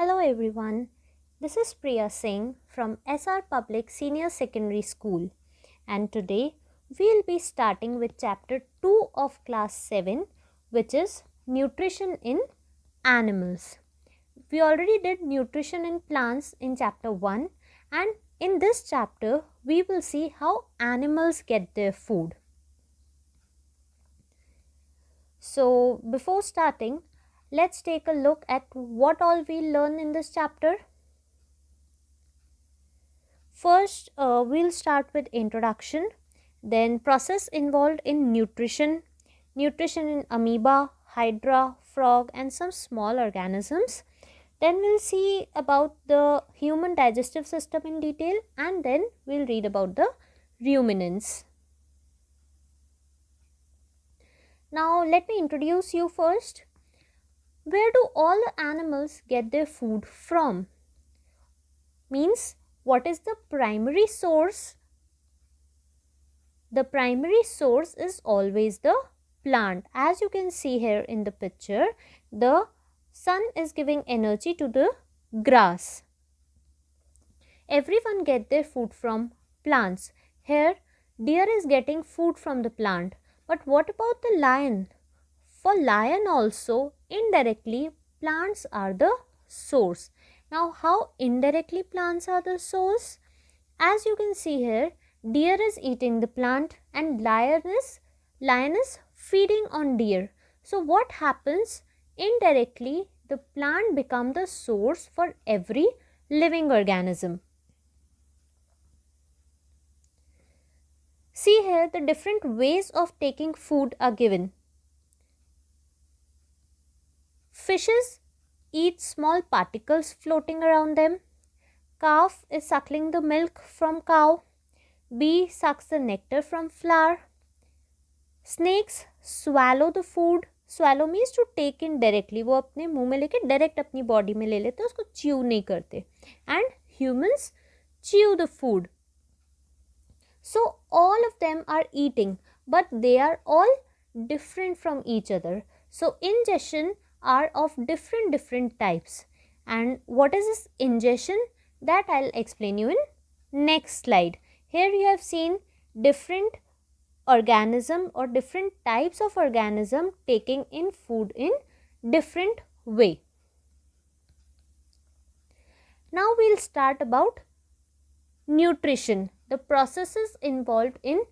Hello everyone, this is Priya Singh from SR Public Senior Secondary School, and today we'll be starting with chapter 2 of class 7, which is nutrition in animals. We already did nutrition in plants in chapter 1, and in this chapter we will see how animals get their food. So before starting, let's take a look at what all we learn in this chapter. First, we'll start with introduction, then process involved in nutrition, nutrition in amoeba, hydra, frog and some small organisms. Then we'll see about the human digestive system in detail, and then we'll read about the ruminants. Now let me introduce you first. Where do all the animals get their food from? Means, what is the primary source? The primary source is always the plant. As you can see here in the picture, the sun is giving energy to the grass. Everyone get their food from plants. Here, deer is getting food from the plant. But what about the lion? For lion also, indirectly, plants are the source. Now, how indirectly plants are the source? As you can see here, deer is eating the plant and lion is feeding on deer. So what happens? Indirectly, the plant becomes the source for every living organism. See here, the different ways of taking food are given. Fishes eat small particles floating around them. Calf is suckling the milk from cow. Bee sucks the nectar from flower. Snakes swallow the food. Swallow means to take in directly. वो अपने मुंह में लेके direct अपनी body में ले लेते हैं, उसको chew नहीं करते. And humans chew the food. So all of them are eating, but they are all different from each other. So ingestion are of different types. And what is this ingestion? That I'll explain you in next slide. Here you have seen different organism or different types of organism taking in food in different way. Now we'll start about nutrition, the processes involved in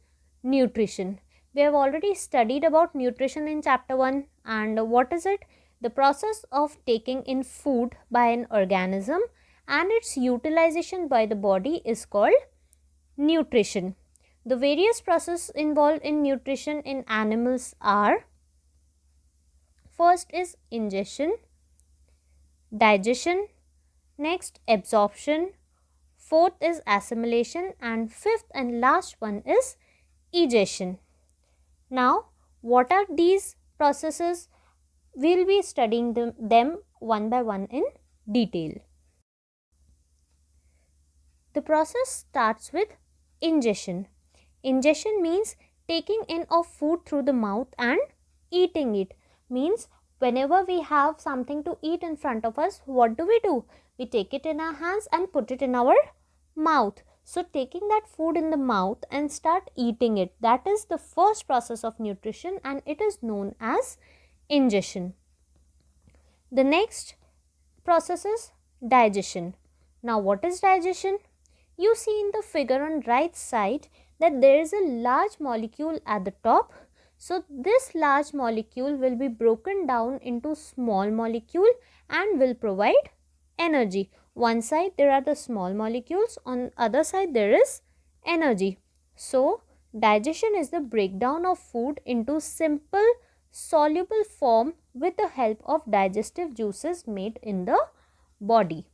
nutrition. We have already studied about nutrition in chapter 1, and what is it? The process of taking in food by an organism and its utilization by the body is called nutrition. The various processes involved in nutrition in animals are: first is ingestion, digestion, next absorption, fourth is assimilation, and fifth and last one is egestion. Now, what are these processes? We'll be studying them one by one in detail. The process starts with ingestion. Ingestion means taking in of food through the mouth and eating it. Means whenever we have something to eat in front of us, what do? We take it in our hands and put it in our mouth. So taking that food in the mouth and start eating it, that is the first process of nutrition, and it is known as ingestion. The next process is digestion. Now what is digestion? You see in the figure on right side that there is a large molecule at the top. So this large molecule will be broken down into small molecule and will provide energy. One side there are the small molecules, on other side there is energy. So digestion is the breakdown of food into simple soluble form with the help of digestive juices made in the body.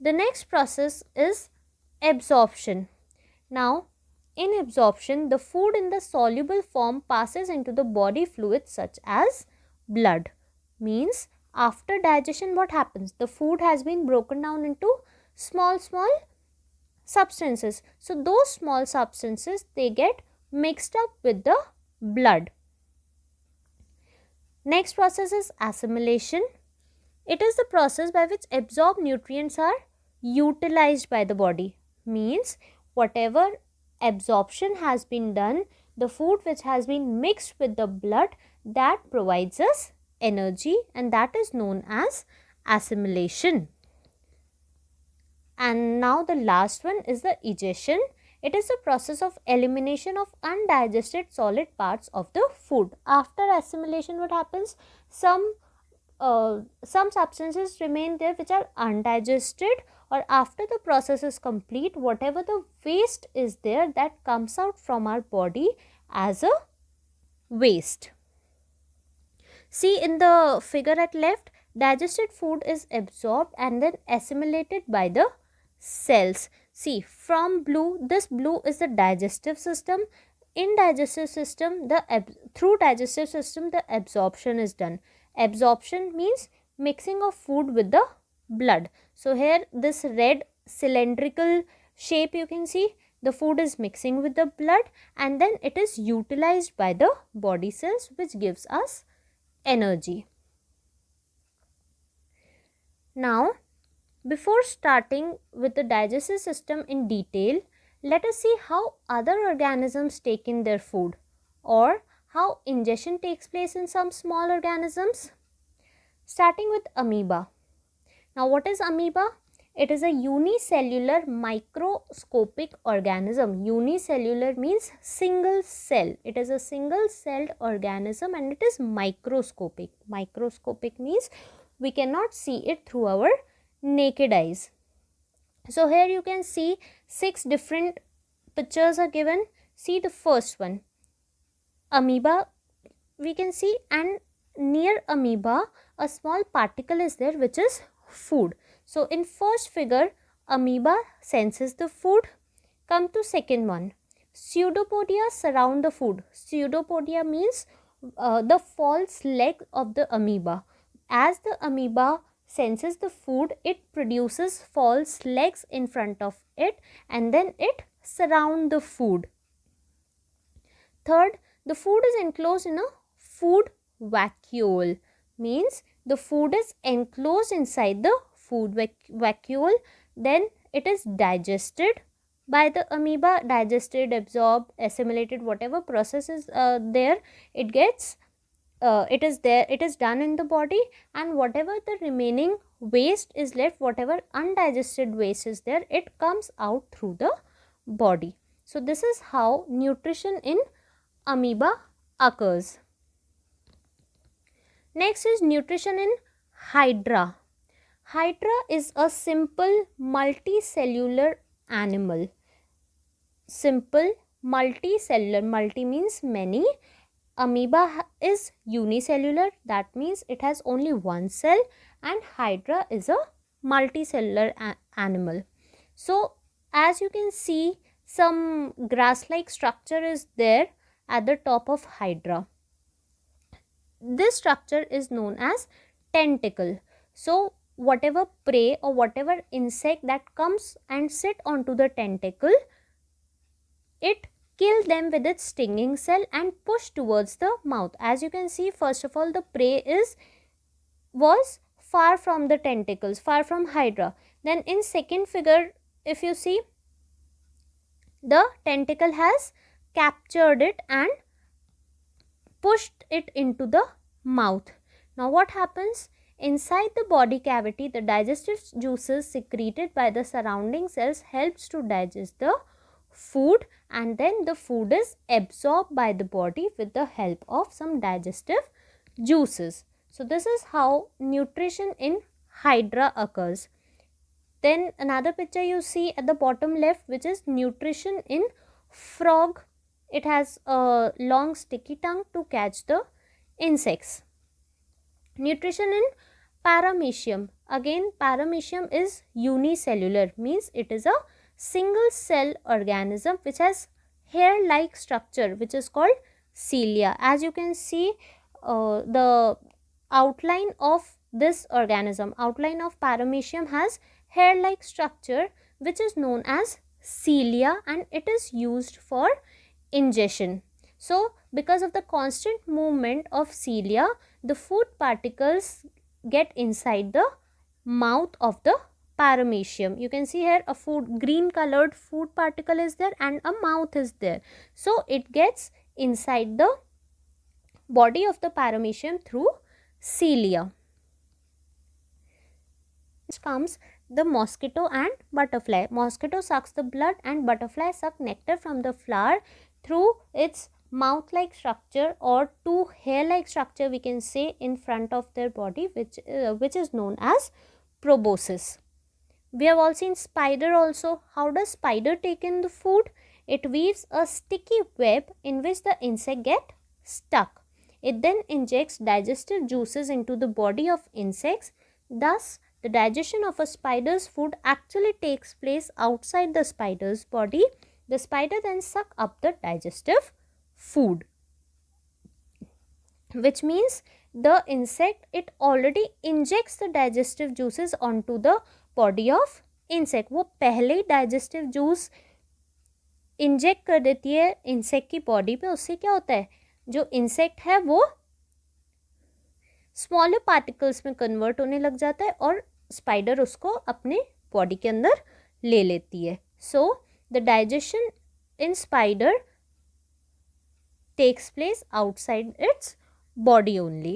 The next process is absorption. Now, in absorption, the food in the soluble form passes into the body fluids such as blood. Means after digestion, what happens? The food has been broken down into small substances. So those small substances, they get mixed up with the blood. Next process is assimilation. It is the process by which absorbed nutrients are utilized by the body. Means whatever absorption has been done, the food which has been mixed with the blood, that provides us energy, and that is known as assimilation. And now the last one is the egestion. It is the process of elimination of undigested solid parts of the food. After assimilation, what happens? Some substances remain there which are undigested, or after the process is complete, whatever the waste is there, that comes out from our body as a waste. See in the figure at left, digested food is absorbed and then assimilated by the cells. See, from blue, this blue is the digestive system. In digestive system, through digestive system, the absorption is done. Absorption means mixing of food with the blood. So here this red cylindrical shape you can see, the food is mixing with the blood and then it is utilized by the body cells, which gives us energy. Now, before starting with the digestive system in detail, let us see how other organisms take in their food, or how ingestion takes place in some small organisms. Starting with amoeba. Now, what is amoeba? It is a unicellular microscopic organism. Unicellular means single cell. It is a single celled organism and it is microscopic. Microscopic means we cannot see it through our naked eyes. So here you can see 6 different pictures are given. See the first one, amoeba we can see, and near amoeba a small particle is there which is food. So in first figure, amoeba senses the food. Come to second one, pseudopodia surround the food. Pseudopodia means the false leg of the amoeba. As the amoeba senses the food, it produces false legs in front of it and then it surround the food. Third, the food is enclosed in a food vacuole. Means the food is enclosed inside the food vacuole. Then it is digested by the amoeba, digested, absorbed, assimilated, whatever process is there, it gets it is done in the body, and whatever the remaining waste is left, whatever undigested waste is there, it comes out through the body. So this is how nutrition in amoeba occurs. Next is nutrition in hydra. Hydra is a simple multicellular animal. Simple multicellular, multi means many. Amoeba is unicellular, that means it has only one cell, and hydra is a multicellular animal. So as you can see, some grass like structure is there at the top of hydra. This structure is known as tentacle. So whatever prey or whatever insect that comes and sit onto the tentacle, it kill them with its stinging cell and push towards the mouth. As you can see, first of all, the prey was far from the tentacles, far from hydra. Then in second figure, if you see, the tentacle has captured it and pushed it into the mouth. Now what happens? Inside the body cavity, the digestive juices secreted by the surrounding cells helps to digest the food, and then the food is absorbed by the body with the help of some digestive juices. So this is how nutrition in hydra occurs. Then another picture you see at the bottom left, which is nutrition in frog. It has a long sticky tongue to catch the insects. Nutrition in paramecium. Again, paramecium is unicellular, means it is a single cell organism which has hair like structure, which is called cilia. As you can see, the outline of this organism, outline of paramecium, has hair like structure which is known as cilia, and it is used for ingestion. So because of the constant movement of cilia, the food particles get inside the mouth of the paramecium. You can see here a food green colored food particle is there and a mouth is there. So it gets inside the body of the paramecium through cilia. Next comes the mosquito and butterfly. Mosquito sucks the blood and butterfly suck nectar from the flower through its mouth like structure or two hair like structure, we can say, in front of their body, which is known as proboscis. We have all seen spider also. How does spider take in the food? It weaves a sticky web in which the insect get stuck. It then injects digestive juices into the body of insects. Thus, the digestion of a spider's food actually takes place outside the spider's body. The spider then sucks up the digestive food, which means the insect, it already injects the digestive juices onto the body of insect. वो पहले ही digestive juice inject कर देती है insect की body पे. उससे क्या होता है, जो इंसेक्ट है वो स्मॉलर पार्टिकल्स में कन्वर्ट होने लग जाता है और स्पाइडर उसको अपने बॉडी के अंदर ले लेती है. So the digestion in spider takes place outside its body only.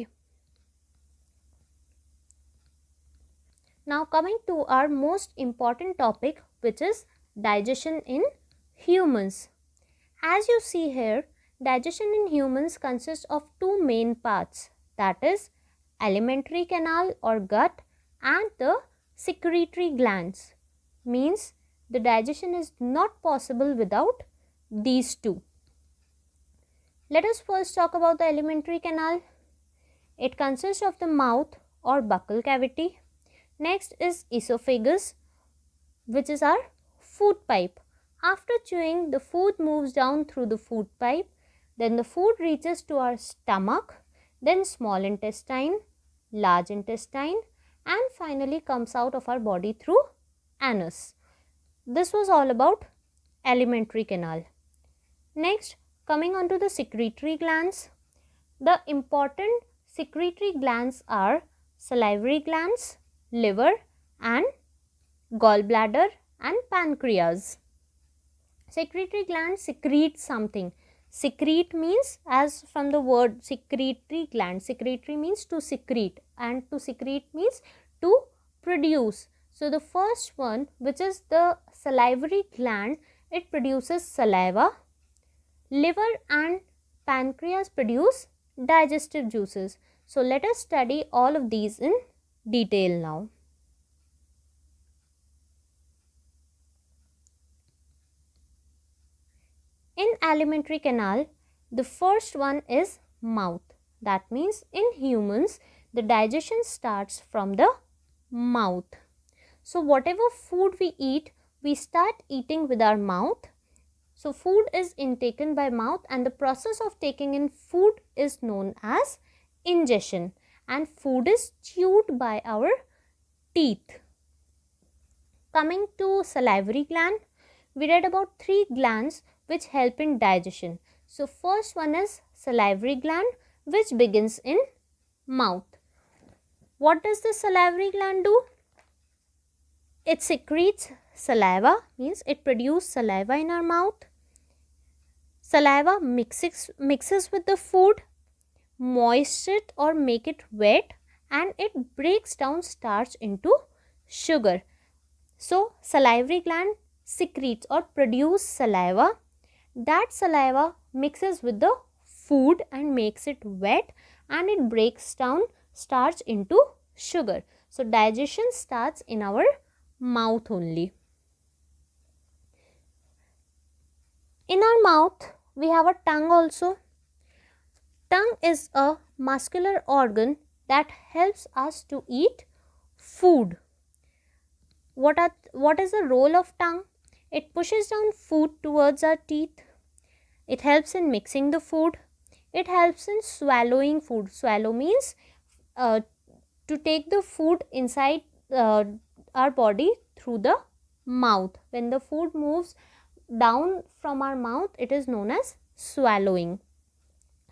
Now coming to our most important topic, which is digestion in humans. As you see here, digestion in humans consists of two main parts, that is alimentary canal or gut and the secretory glands. Means the digestion is not possible without these two. Let us first talk about the alimentary canal. It consists of the mouth or buccal cavity. Next is esophagus, which is our food pipe. After chewing, the food moves down through the food pipe. Then the food reaches to our stomach, then small intestine, large intestine, and finally comes out of our body through anus. This was all about alimentary canal. Next, coming on to the secretory glands. The important secretory glands are salivary glands, liver and gallbladder and pancreas. Secretory glands secrete something. Secrete means, as from the word secretory gland, secretory means to secrete and to secrete means to produce. So the first one, which is the salivary gland, it produces saliva. Liver and pancreas produce digestive juices. So let us study all of these in detail now. In alimentary canal, the first one is mouth. That means in humans, the digestion starts from the mouth. So whatever food we eat, we start eating with our mouth. So food is intaken by mouth and the process of taking in food is known as ingestion, and food is chewed by our teeth. Coming to salivary gland, we read about three glands which help in digestion. So first one is salivary gland, which begins in mouth. What does the salivary gland do? It secretes saliva, means it produces saliva in our mouth. Saliva mixes with the food, moisten it or make it wet, and it breaks down starch into sugar. So salivary gland secretes or produces saliva. That saliva mixes with the food and makes it wet, and it breaks down starch into sugar. So digestion starts in our mouth only. In our mouth, we have a tongue also. Tongue is a muscular organ that helps us to eat food. What is the role of tongue? It pushes down food towards our teeth. It helps in mixing the food. It helps in swallowing food. Swallow means to take the food inside our body through the mouth. When the food moves down from our mouth, it is known as swallowing.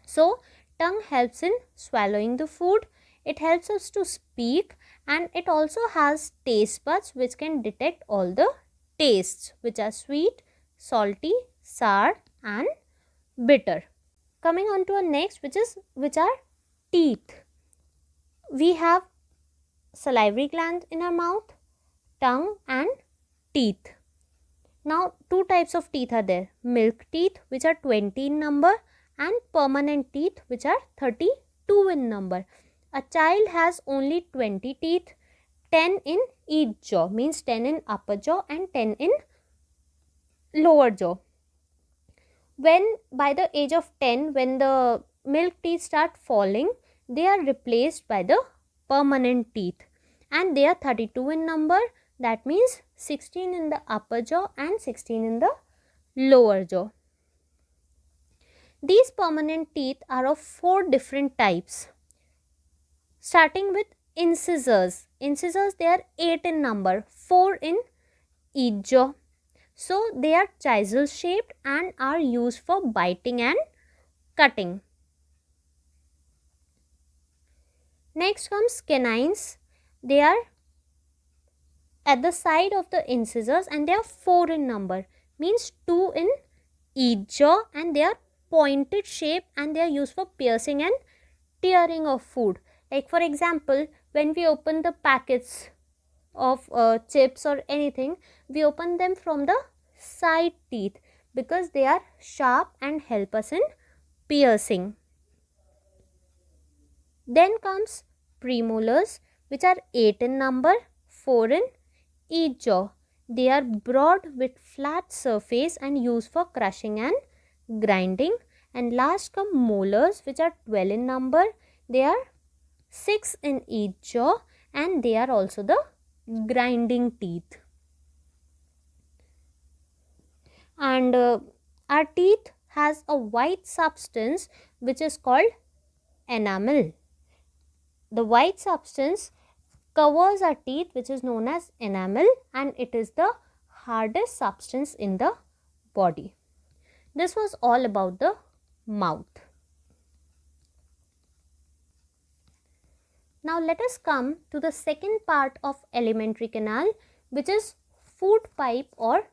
So tongue helps in swallowing the food. It helps us to speak, and it also has taste buds which can detect all the tastes, which are sweet, salty, sour and bitter. Coming on to our next, which are teeth. We have salivary gland in our mouth, tongue and teeth. Now two types of teeth are there: milk teeth, which are 20 in number, and permanent teeth, which are 32 in number. A child has only 20 teeth, 10 in each jaw, means 10 in upper jaw and 10 in lower jaw. When by the age of 10, when the milk teeth start falling, they are replaced by the permanent teeth, and they are 32 in number. That means 16 in the upper jaw and 16 in the lower jaw. These permanent teeth are of 4 different types, starting with incisors. Incisors, they are 8 in number, 4 in each jaw. So they are chisel shaped and are used for biting and cutting. Next comes canines. They are at the side of the incisors and they are 4 in number, means 2 in each jaw, and they are pointed shape and they are used for piercing and tearing of food. Like for example, when we open the packets of chips or anything, we open them from the side teeth because they are sharp and help us in piercing. Then comes premolars, which are 8 in number, 4 in each jaw. They are broad with flat surface and used for crushing and grinding. And last come molars, which are 12 in number. They are 6 in each jaw and they are also the grinding teeth. And our teeth has a white substance which is called enamel. The white substance covers our teeth, which is known as enamel, and it is the hardest substance in the body. This was all about the mouth. Now let us come to the second part of alimentary canal, which is food pipe or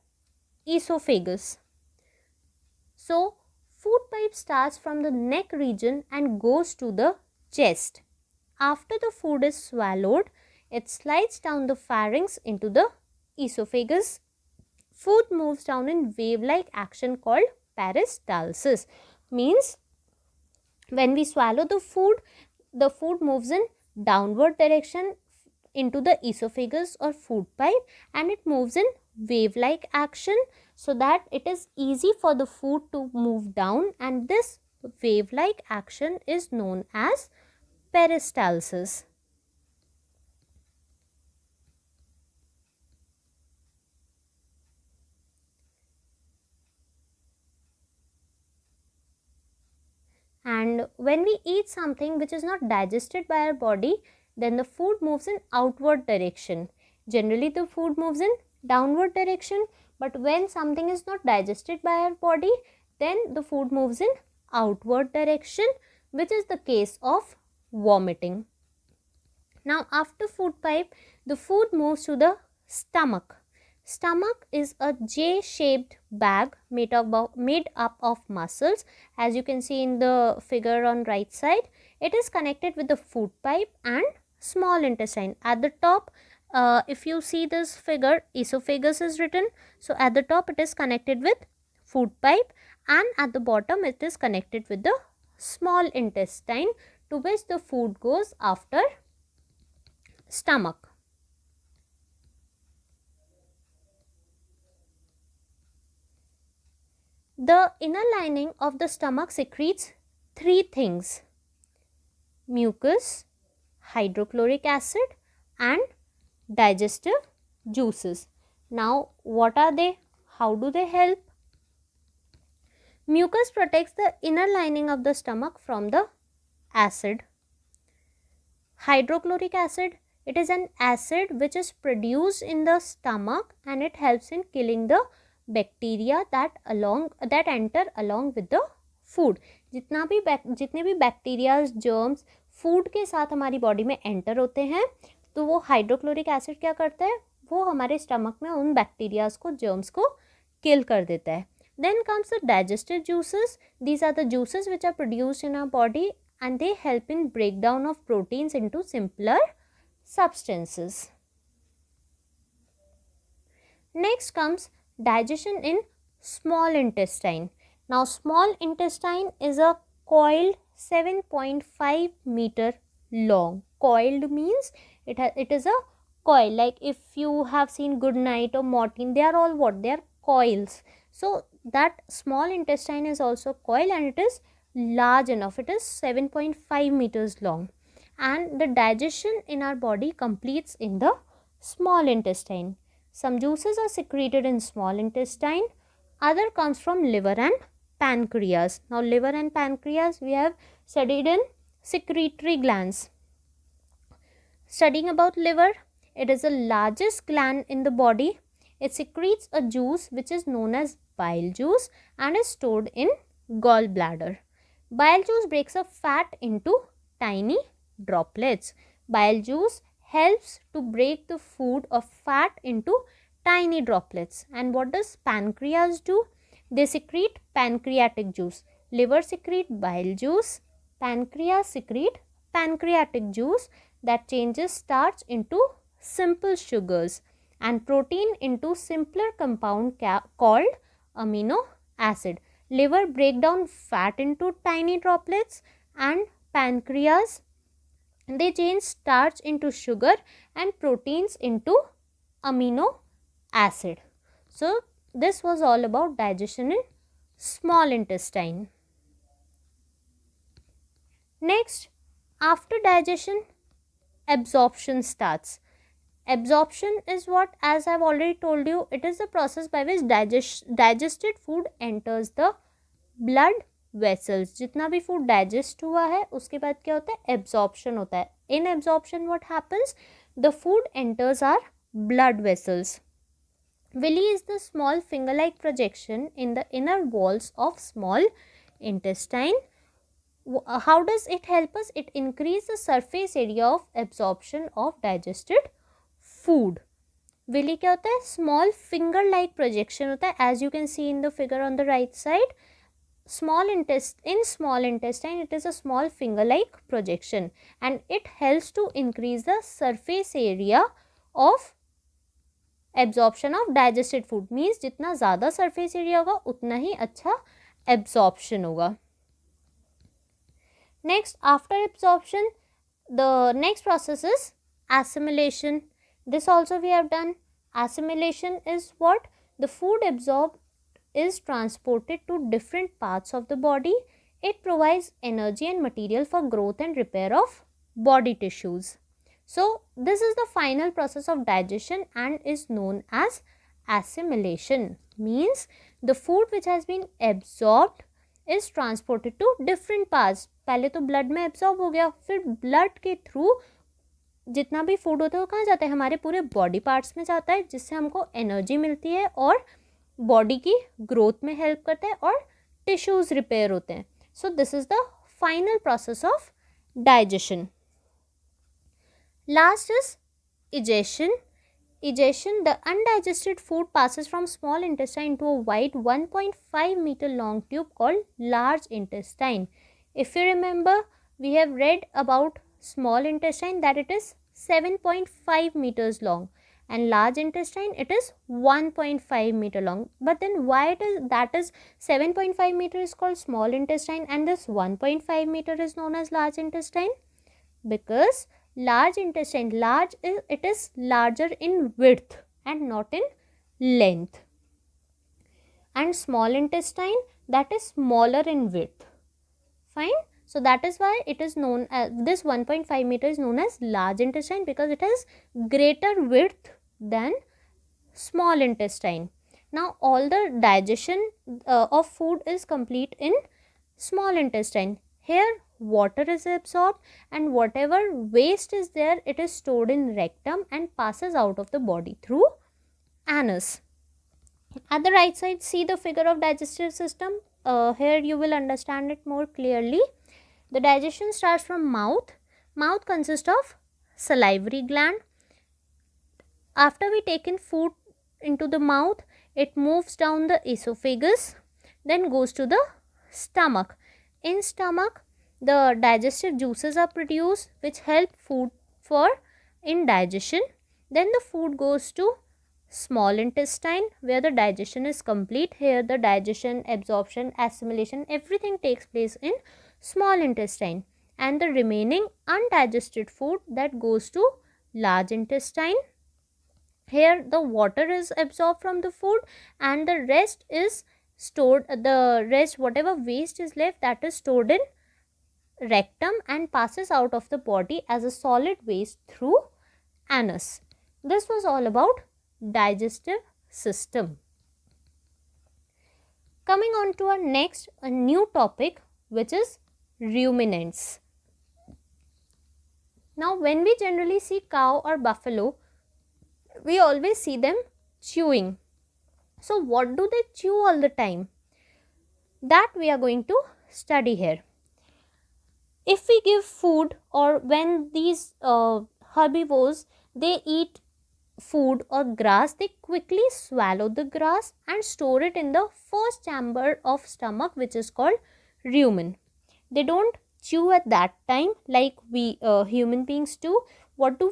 esophagus. So food pipe starts from the neck region and goes to the chest. After the food is swallowed, it slides down the pharynx into the esophagus. Food moves down in wave-like action called peristalsis. Means when we swallow the food moves in downward direction into the esophagus or food pipe, and it moves in wave-like action so that it is easy for the food to move down, and this wave-like action is known as peristalsis. And when we eat something which is not digested by our body, then the food moves in outward direction. Generally the food moves in downward direction, but when something is not digested by our body, then the food moves in outward direction, which is the case of vomiting. Now after food pipe, the food moves to the stomach. Stomach is a J-shaped bag made up of muscles. As you can see in the figure on right side, it is connected with the food pipe and small intestine. At the top, if you see this figure, esophagus is written. So at the top it is connected with food pipe, and at the bottom it is connected with the small intestine, to which the food goes after stomach. The inner lining of the stomach secretes 3 things: mucus, hydrochloric acid and digestive juices. Now what are they? How do they help? Mucus protects the inner lining of the stomach from the acid. Hydrochloric acid, it is an acid which is produced in the stomach and it helps in killing the bacteria that enter along with the food. जितने भी bacterias, germs food के साथ हमारी body में enter होते हैं, तो वो हाइड्रोक्लोरिक एसिड क्या करता है, वो हमारे स्टमक में उन बैक्टीरियाज को, जर्म्स को किल कर देता है. Then comes the digestive juices. These are the juices which are produced in our body and they help in breakdown of proteins into simpler substances. Next comes digestion in small intestine. Now small intestine is a coiled 7.5 meter long. Coiled means it is a coil. Like if you have seen Good Night or Mortin, they are all what? They are coils. So that small intestine is also coil and it is large enough. It is 7.5 meters long, and the digestion in our body completes in the small intestine. Some juices are secreted in small intestine, other comes from liver and pancreas. Now liver and pancreas we have studied in secretory glands. Studying about liver, it is the largest gland in the body. It secretes a juice which is known as bile juice and is stored in gallbladder. Bile juice breaks up fat into tiny droplets. Bile juice helps to break the food of fat into tiny droplets. And what does pancreas do? They secrete pancreatic juice. Liver secrete bile juice. Pancreas secrete pancreatic juice that changes starch into simple sugars and protein into simpler compound called amino acid. Liver break down fat into tiny droplets, and pancreas, they change starch into sugar and proteins into amino acid. So this was all about digestion in small intestine. Next, after digestion, absorption starts. Absorption is what, as I have already told you, it is the process by which digested food enters the blood vessels. जितना भी food digest हुआ है उसके बाद क्या होता है, absorption होता है. In absorption what happens, the food enters our blood vessels. Villi is the small finger-like projection in the inner walls of small intestine. How does it help us? It increases the surface area of absorption of digested food. Villi क्या होता है, small finger like projection होता है, as you can see in the figure on the right side. In small intestine it is a small finger like projection and it helps to increase the surface area of absorption of digested food. Means जितना ज़्यादा surface area होगा उतना ही अच्छा absorption होगा. Next, after absorption, the next process is assimilation. This also we have done. Assimilation is what? The food absorbed is transported to different parts of the body. It provides energy and material for growth and repair of body tissues. So this is the final process of digestion and is known as assimilation. Means the food which has been absorbed is transported to different parts. पहले तो blood में absorb हो गया, फिर blood के through जितना भी food होता है वो कहाँ जाता है, हमारे पूरे बॉडी पार्ट्स में जाता है, जिससे हमको एनर्जी मिलती है और बॉडी की ग्रोथ में हेल्प करता है और टिश्यूज रिपेयर होते हैं. So this is the final process of digestion. Last is egestion. Egestion, the undigested food passes from small intestine to a wide 1.5 meter long tube called large intestine. If you remember, we have read about small intestine that it is 7.5 meters long and large intestine it is 1.5 meter long. But then why it is that is 7.5 meter is called small intestine and this 1.5 meter is known as large intestine? Because large intestine, it is larger in width and not in length, and small intestine that is smaller in width. Fine. So that is why it is known as this 1.5 meter is known as large intestine, because it has greater width than small intestine. Now all the digestion of food is complete in small intestine. Here water is absorbed and whatever waste is there, it is stored in rectum and passes out of the body through anus. At the right side, see the figure of digestive system. here you will understand it more clearly. The digestion starts from mouth. Mouth consists of salivary gland. After we take in food into the mouth, it moves down the esophagus, then goes to the stomach. In stomach, the digestive juices are produced which help food for indigestion. Then the food goes to small intestine where the digestion is complete. Here the digestion, absorption, assimilation, everything takes place in small intestine, and the remaining undigested food that goes to large intestine. Here the water is absorbed from the food and the rest is stored, the rest whatever waste is left, that is stored in rectum and passes out of the body as a solid waste through anus. This was all about digestive system. Coming on to our next, a new topic, which is ruminants. Now when we generally see cow or buffalo, we always see them chewing. So what do they chew all the time? That we are going to study here. If we give food, or when these herbivores, they eat food or grass, they quickly swallow the grass and store it in the first chamber of stomach, which is called rumen. They don't chew at that time like we human beings do. What do?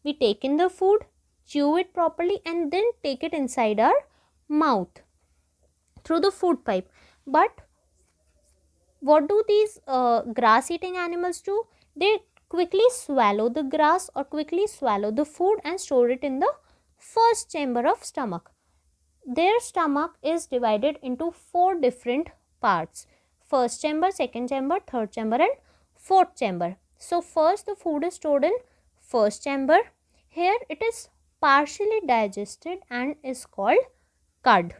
We take in the food, chew it properly, and then take it inside our mouth through the food pipe. But what do these grass eating animals do? They quickly swallow the grass or quickly swallow the food and store it in the first chamber of stomach. Their stomach is divided into 4 different parts: first chamber, second chamber, third chamber, and fourth chamber. So first the food is stored in first chamber. Here it is partially digested and is called cud.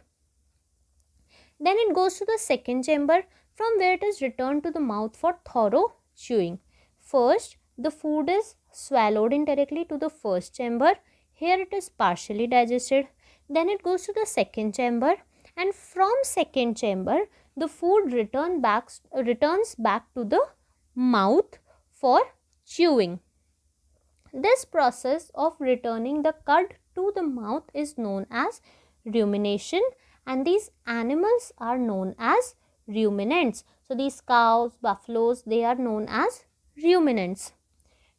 Then it goes to the second chamber, from where it is returned to the mouth for thorough chewing. First, the food is swallowed in directly to the first chamber. Here it is partially digested. Then it goes to the second chamber, and from second chamber the food returns back to the mouth for chewing. This process of returning the cud to the mouth is known as rumination, and these animals are known as ruminants. So these cows, buffaloes, they are known as ruminants.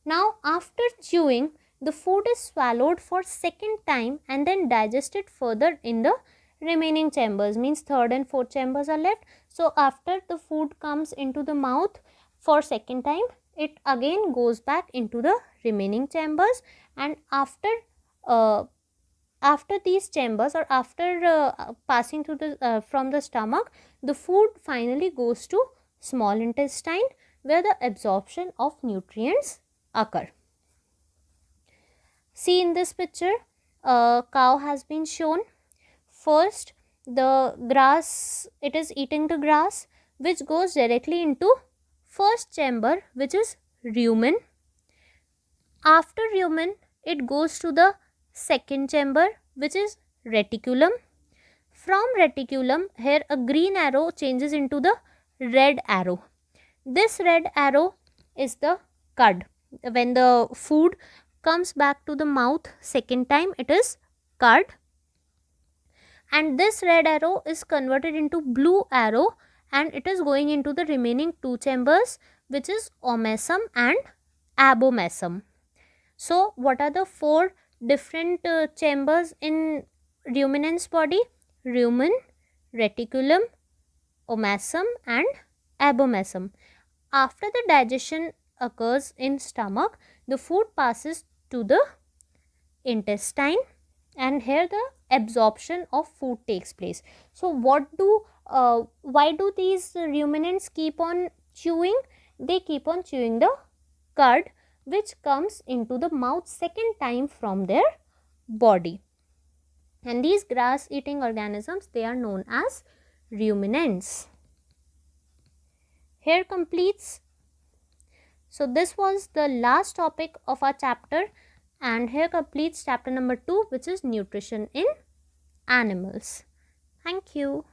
Now after chewing, the food is swallowed for second time and then digested further in the remaining chambers, means third and fourth chambers are left. So after the food comes into the mouth for second time, it again goes back into the remaining chambers, and after these chambers, or after passing through the from the stomach, the food finally goes to small intestine where the absorption of nutrients occur. See in this picture, a cow has been shown. First, the grass, it is eating the grass, which goes directly into first chamber, which is rumen. After rumen, it goes to the second chamber, which is reticulum. From reticulum, here a green arrow changes into the red arrow. This red arrow is the cud. When the food comes back to the mouth second time, it is cud, and this red arrow is converted into blue arrow, and it is going into the remaining 2 chambers, which is omasum and abomasum. So what are the 4 different chambers in ruminant's body? Rumen, reticulum, omasum and abomasum. After the digestion occurs in stomach, the food passes to the intestine, and here the absorption of food takes place. So why do these ruminants keep on chewing? They keep on chewing the cud, which comes into the mouth second time from their body. And these grass eating organisms, they are known as ruminants. Here completes. So this was the last topic of our chapter, and here completes chapter number 2, which is nutrition in animals. Thank you.